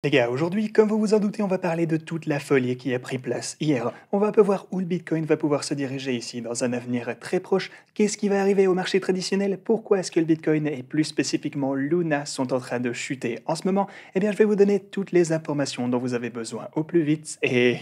Les gars, aujourd'hui, comme vous vous en doutez, on va parler de toute la folie qui a pris place hier. On va un peu voir où le Bitcoin va pouvoir se diriger ici dans un avenir très proche. Qu'est-ce qui va arriver au marché traditionnel? Pourquoi est-ce que le Bitcoin et plus spécifiquement Luna sont en train de chuter en ce moment? Eh bien, je vais vous donner toutes les informations dont vous avez besoin au plus vite. Et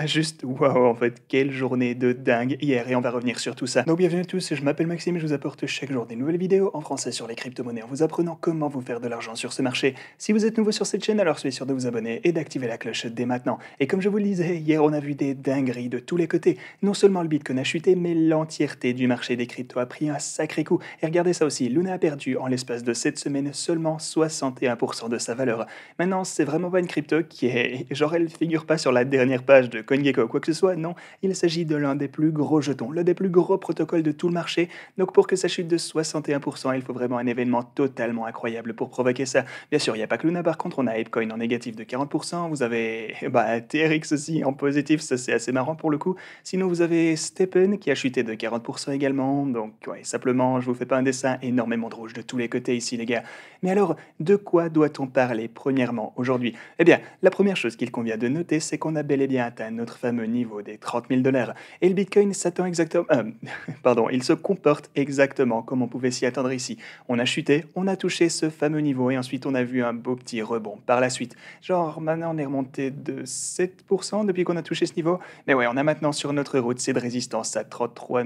juste, waouh, en fait, quelle journée de dingue hier. Et on va revenir sur tout ça. Donc, bienvenue à tous, je m'appelle Maxime et je vous apporte chaque jour des nouvelles vidéos en français sur les crypto-monnaies en vous apprenant comment vous faire de l'argent sur ce marché. Si vous êtes nouveau sur cette chaîne, alors soyez sûr de vous abonner et d'activer la cloche dès maintenant. Et comme je vous le disais, hier on a vu des dingueries de tous les côtés. Non seulement le Bitcoin a chuté, mais l'entièreté du marché des cryptos a pris un sacré coup. Et regardez ça aussi, Luna a perdu en l'espace de cette semaine seulement 61% de sa valeur. Maintenant, c'est vraiment pas une crypto qui est... Genre elle figure pas sur la dernière page de CoinGecko ou quoi que ce soit, non. Il s'agit de l'un des plus gros jetons, l'un des plus gros protocoles de tout le marché. Donc pour que ça chute de 61%, il faut vraiment un événement totalement incroyable pour provoquer ça. Bien sûr, il n'y a pas que Luna, par contre, on a Apecoin en négatif de 40%, vous avez TRX aussi en positif, ça c'est assez marrant pour le coup. Sinon, vous avez Steppen qui a chuté de 40% également, donc ouais, simplement, je vous fais pas un dessin, énormément de rouge de tous les côtés ici, les gars. Mais alors, de quoi doit-on parler premièrement aujourd'hui? Eh bien, la première chose qu'il convient de noter, c'est qu'on a bel et bien atteint notre fameux niveau des 30 000 dollars. Et le Bitcoin s'attend exactement... pardon, il se comporte exactement comme on pouvait s'y attendre ici. On a chuté, on a touché ce fameux niveau et ensuite on a vu un beau petit rebond par la suite. Genre maintenant on est remonté de 7% depuis qu'on a touché ce niveau. Mais ouais, on a maintenant sur notre route c'est de résistance à 33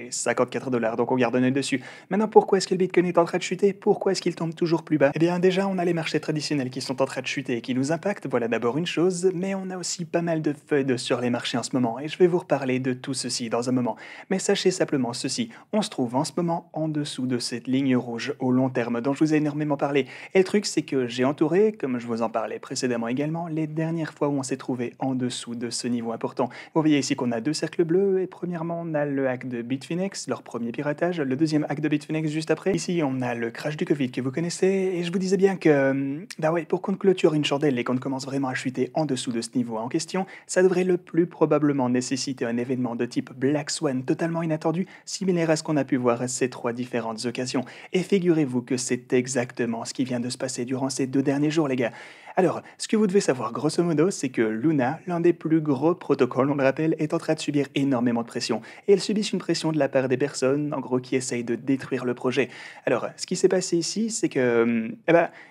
054 dollars, donc on garde un œil dessus. Maintenant pourquoi est-ce que le Bitcoin est en train de chuter? Pourquoi est-ce qu'il tombe toujours plus bas? Eh bien déjà on a les marchés traditionnels qui sont en train de chuter et qui nous impactent, voilà d'abord une chose, mais on a aussi pas mal de FUD sur les marchés en ce moment et je vais vous reparler de tout ceci dans un moment. Mais sachez simplement ceci, on se trouve en ce moment en dessous de cette ligne rouge au long terme dont je vous ai énormément parlé. Et le truc, c'est que j'ai entouré, comme je vous en parlais précédemment également, les dernières fois où on s'est trouvé en dessous de ce niveau important. Vous voyez ici qu'on a deux cercles bleus, et premièrement, on a le hack de Bitfinex, leur premier piratage, le deuxième hack de Bitfinex juste après. Ici, on a le crash du Covid que vous connaissez, et je vous disais bien que, bah ouais, pour qu'on clôture une chandelle et qu'on commence vraiment à chuter en dessous de ce niveau en question, ça devrait le plus probablement nécessiter un événement de type Black Swan totalement inattendu, similaire à ce qu'on a pu voir à ces trois différentes occasions. Et figurez-vous que c'est exactement ce qui vient de se passer durant ces 2 derniers jours, les gars. Alors, ce que vous devez savoir, grosso modo, c'est que Luna, l'un des plus gros protocoles, on le rappelle, est en train de subir énormément de pression. Et elles subissent une pression de la part des personnes, en gros, qui essayent de détruire le projet. Alors, ce qui s'est passé ici, c'est que,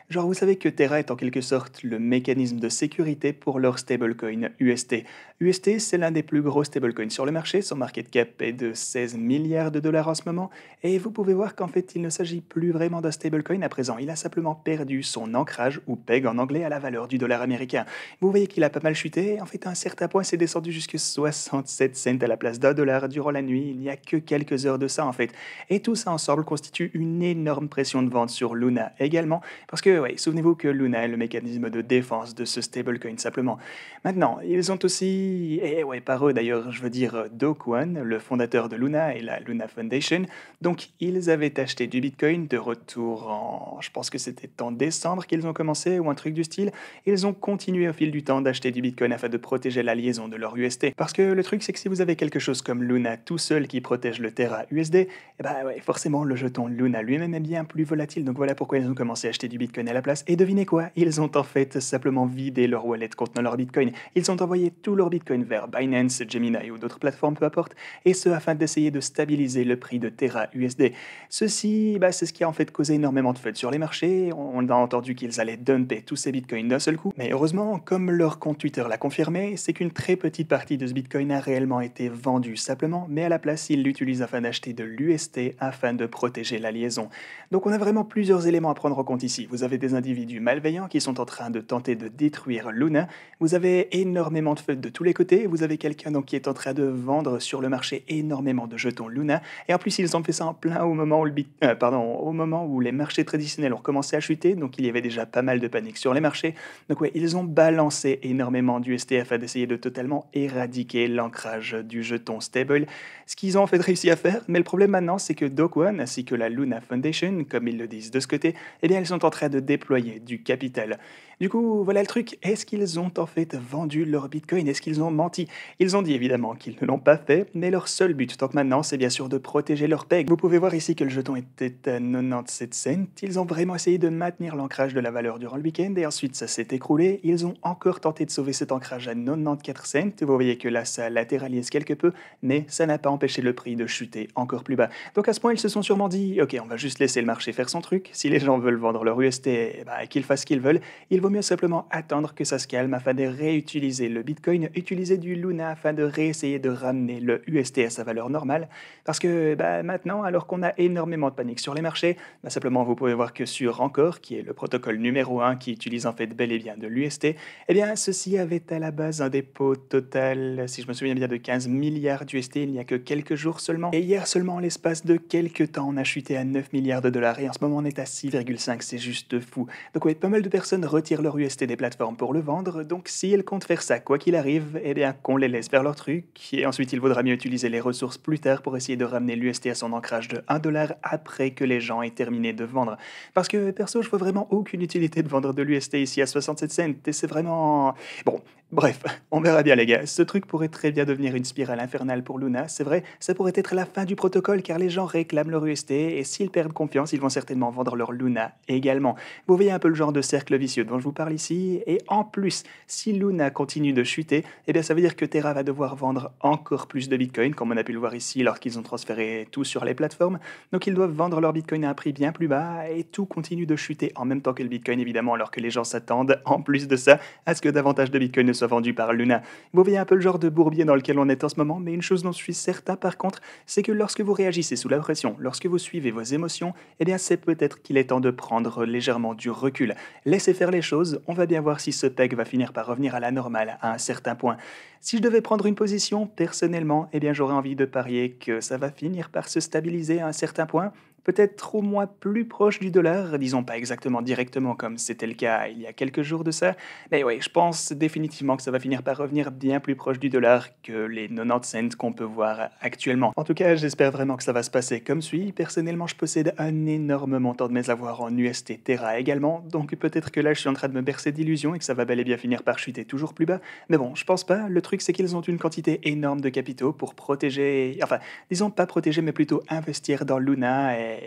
genre, vous savez que Terra est en quelque sorte le mécanisme de sécurité pour leur stablecoin UST. UST, c'est l'un des plus gros stablecoins sur le marché, son market cap est de 16 milliards de dollars en ce moment, et vous pouvez voir qu'en fait, il ne s'agit plus vraiment d'un stablecoin à présent, il a simplement perdu son ancrage, ou PEG en anglais, à la valeur du dollar américain. Vous voyez qu'il a pas mal chuté, en fait à un certain point c'est descendu jusqu'à 67 cents à la place d'un dollar durant la nuit, il n'y a que quelques heures de ça en fait. Et tout ça ensemble constitue une énorme pression de vente sur Luna également, parce que ouais, souvenez-vous que Luna est le mécanisme de défense de ce stablecoin simplement. Maintenant, ils ont aussi, et ouais par eux d'ailleurs je veux dire Do Kwon, le fondateur de Luna et la Luna Foundation, donc ils avaient acheté du Bitcoin de retour en, je pense que c'était en décembre qu'ils ont commencé ou un truc du style. Ils ont continué au fil du temps d'acheter du Bitcoin afin de protéger la liaison de leur UST. Parce que le truc c'est que si vous avez quelque chose comme Luna tout seul qui protège le Terra USD, eh ben ouais, forcément le jeton Luna lui-même est bien plus volatile. Donc voilà pourquoi ils ont commencé à acheter du Bitcoin à la place. Et devinez quoi? Ils ont en fait simplement vidé leur wallet contenant leur Bitcoin. Ils ont envoyé tout leur Bitcoin vers Binance, Gemini ou d'autres plateformes, peu importe, et ce afin d'essayer de stabiliser le prix de Terra USD. Ceci, c'est ce qui a en fait causé énormément de FUD sur les marchés. On a entendu qu'ils allaient dumper tous ces bitcoins d'un seul coup. Mais heureusement, comme leur compte Twitter l'a confirmé, c'est qu'une très petite partie de ce bitcoin a réellement été vendue simplement, mais à la place, ils l'utilisent afin d'acheter de l'UST afin de protéger la liaison. Donc on a vraiment plusieurs éléments à prendre en compte ici. Vous avez des individus malveillants qui sont en train de tenter de détruire Luna. Vous avez énormément de FUD de tous les côtés. Vous avez quelqu'un donc qui est en train de vendre sur le marché énormément de jetons Luna. Et en plus, ils ont fait ça en plein au moment où au moment où les marchés traditionnels ont commencé à chuter, donc il y avait déjà pas mal de panique sur les marchés. Donc ouais, ils ont balancé énormément d'UST afin d'essayer de totalement éradiquer l'ancrage du jeton stable, ce qu'ils ont en fait réussi à faire. Mais le problème maintenant, c'est que Do Kwon ainsi que la Luna Foundation, comme ils le disent de ce côté, eh bien, ils sont en train de déployer du capital. Du coup, voilà le truc. Est-ce qu'ils ont en fait vendu leur Bitcoin? Est-ce qu'ils ont menti? Ils ont dit évidemment qu'ils ne l'ont pas fait, mais leur seul but, tant que maintenant, c'est bien sûr de protéger leur peg. Vous pouvez voir ici que le jeton était à 97 cents. Ils ont vraiment essayé de maintenir l'ancrage de la valeur durant le week-end et ensuite ça s'est écroulé. Ils ont encore tenté de sauver cet ancrage à 94 cents. Vous voyez que là, ça latéralise quelque peu, mais ça n'a pas empêché le prix de chuter encore plus bas. Donc à ce point, ils se sont sûrement dit, ok, on va juste laisser le marché faire son truc. Si les gens veulent vendre leur UST, bah, qu'ils fassent ce qu'ils veulent. Il vaut mieux simplement attendre que ça se calme afin de réutiliser le Bitcoin, utiliser du Luna afin de réessayer de ramener le UST à sa valeur normale. Parce que bah, maintenant, alors qu'on a énormément de panique sur les marchés, bah, simplement vous pouvez voir que sur Encore, qui est le protocole numéro 1 qui utilise en fait bel et bien de l'UST, eh bien ceci avait à la base un dépôt total, si je me souviens bien, de 15 milliards d'UST il n'y a que quelques jours seulement. Et hier seulement, en l'espace de quelques temps, on a chuté à 9 milliards de dollars et en ce moment on est à 6,5, c'est juste fou. Donc oui, pas mal de personnes retirent leur UST des plateformes pour le vendre, donc si elles comptent faire ça quoi qu'il arrive, eh bien qu'on les laisse faire leur truc, et ensuite il vaudra mieux utiliser les ressources plus tard pour essayer de ramener l'UST à son ancrage de 1 dollar après que les gens aient terminé de vendre. Parce que perso, je vois vraiment aucune utilité de vendre de l'UST ici à 67 cents, et c'est vraiment... Bon, bref, on verra bien les gars, ce truc pourrait très bien devenir une spirale infernale pour Luna, c'est vrai, ça pourrait être la fin du protocole car les gens réclament leur UST, et s'ils perdent confiance, ils vont certainement vendre leur Luna également. Vous voyez un peu le genre de cercle vicieux dont je vous parle ici, et en plus, si Luna continue de chuter, eh bien ça veut dire que Terra va devoir vendre encore plus de Bitcoin, comme on a pu le voir ici lorsqu'ils ont transféré tout sur les plateformes, donc ils doivent vendre leur Bitcoin à un prix bien plus bas, et tout continue de chuter en même temps que le Bitcoin évidemment, alors que les gens s'attendent, en plus de ça, à ce que davantage de Bitcoin ne soit vendu par Luna. Vous voyez un peu le genre de bourbier dans lequel on est en ce moment, mais une chose dont je suis certain par contre, c'est que lorsque vous réagissez sous la pression, lorsque vous suivez vos émotions, eh bien c'est peut-être qu'il est temps de prendre légèrement du recul. Laissez faire les choses, on va bien voir si ce peg va finir par revenir à la normale à un certain point. Si je devais prendre une position, personnellement, eh bien j'aurais envie de parier que ça va finir par se stabiliser à un certain point, peut-être au moins plus proche du dollar, disons pas exactement directement comme c'était le cas il y a quelques jours de ça, mais oui, je pense définitivement que ça va finir par revenir bien plus proche du dollar que les 90 cents qu'on peut voir actuellement. En tout cas, j'espère vraiment que ça va se passer comme suit. Personnellement, je possède un énorme montant de mes avoirs en UST Terra également, donc peut-être que là je suis en train de me bercer d'illusions et que ça va bel et bien finir par chuter toujours plus bas, mais bon, je pense pas. Le truc c'est qu'ils ont une quantité énorme de capitaux pour protéger, enfin, disons pas protéger mais plutôt investir dans Luna et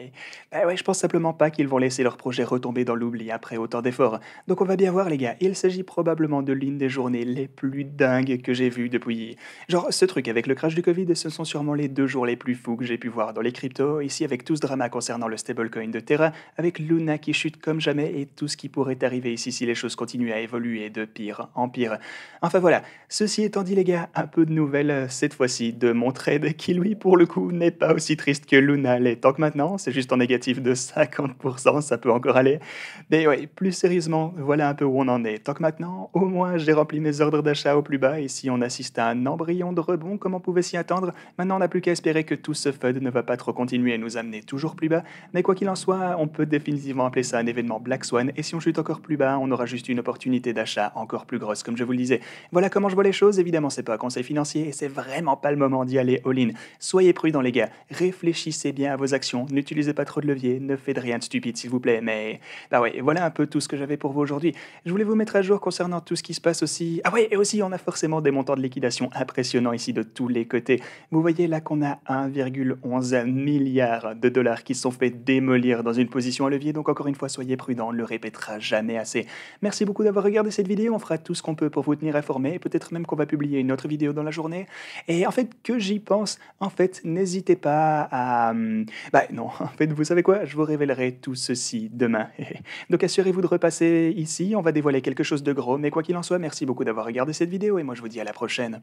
bah ouais, je pense simplement pas qu'ils vont laisser leur projet retomber dans l'oubli après autant d'efforts. Donc on va bien voir les gars, il s'agit probablement de l'une des journées les plus dingues que j'ai vues depuis... Genre ce truc avec le crash du Covid, ce sont sûrement les 2 jours les plus fous que j'ai pu voir dans les cryptos, ici avec tout ce drama concernant le stablecoin de Terra, avec Luna qui chute comme jamais et tout ce qui pourrait arriver ici si les choses continuent à évoluer de pire en pire. Enfin voilà, ceci étant dit les gars, un peu de nouvelles cette fois-ci de mon trade qui lui pour le coup n'est pas aussi triste que Luna l'est tant que maintenant, c'est juste en négatif de 50%, ça peut encore aller. Mais ouais, plus sérieusement, voilà un peu où on en est. Tant que maintenant, au moins j'ai rempli mes ordres d'achat au plus bas et si on assiste à un embryon de rebond comme on pouvait s'y attendre, maintenant on n'a plus qu'à espérer que tout ce FUD ne va pas trop continuer à nous amener toujours plus bas. Mais quoi qu'il en soit, on peut définitivement appeler ça un événement Black Swan et si on chute encore plus bas, on aura juste une opportunité d'achat encore plus grosse comme je vous le disais. Voilà comment je vois les choses, évidemment c'est pas un conseil financier et c'est vraiment pas le moment d'y aller all-in. Soyez prudents les gars, réfléchissez bien à vos actions, n'utilisez pas trop de levier, ne faites rien de stupide s'il vous plaît, mais bah ouais, voilà un peu tout ce que j'avais pour vous aujourd'hui. Je voulais vous mettre à jour concernant tout ce qui se passe aussi. Ah ouais, et aussi on a forcément des montants de liquidation impressionnants ici de tous les côtés. Vous voyez là qu'on a 1,11 milliard de dollars qui se sont fait démolir dans une position à levier, donc encore une fois soyez prudents, on ne le répétera jamais assez. Merci beaucoup d'avoir regardé cette vidéo, on fera tout ce qu'on peut pour vous tenir informés, peut-être même qu'on va publier une autre vidéo dans la journée. Et en fait, que j'y pense, en fait, n'hésitez pas à... Bah non, en fait, vous savez quoi? Je vous révélerai tout ceci demain. Donc assurez-vous de repasser ici, on va dévoiler quelque chose de gros, mais quoi qu'il en soit, merci beaucoup d'avoir regardé cette vidéo et moi je vous dis à la prochaine.